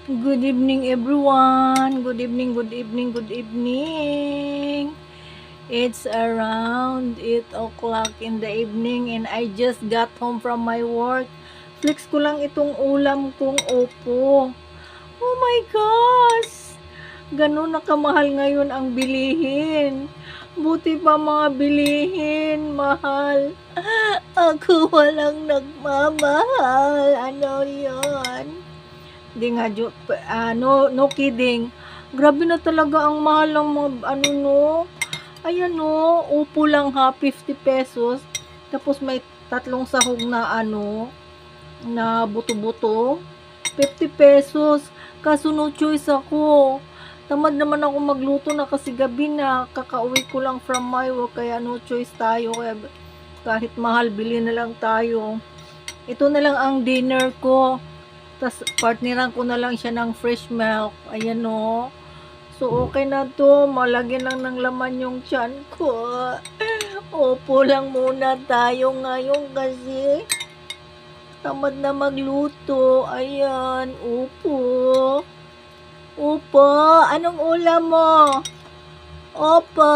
Good evening, everyone. Good evening, good evening, good evening. It's around 8 o'clock in the evening and I just got home from my work. Flex ko lang itong ulam kong opo. Oh my gosh! Ganun na kamahal ngayon ang bilihin. Buti pa mga bilihin, mahal. Ako walang nagmamahal. Ano yon? Hindi nga, no kidding. Grabe na talaga ang mahal ng mga, ano no. Ayan no, upo lang ha, 50 pesos. Tapos may tatlong sahog na ano, na buto-buto. 50 pesos. Kaso no choice ako. Tamad naman ako magluto na kasi gabi na. Kakauwi ko lang from my work. Kaya no choice tayo. Kaya kahit mahal, bili na lang tayo. Ito na lang ang dinner ko. Tapos, partneran ko na lang siya ng fresh milk. Ayan o. So, okay na to. Malagyan lang ng laman yung tiyan ko. Opo lang muna tayo ngayon kasi tamad na magluto. Ayan. Opo. Opo. Anong ulam mo? Opo.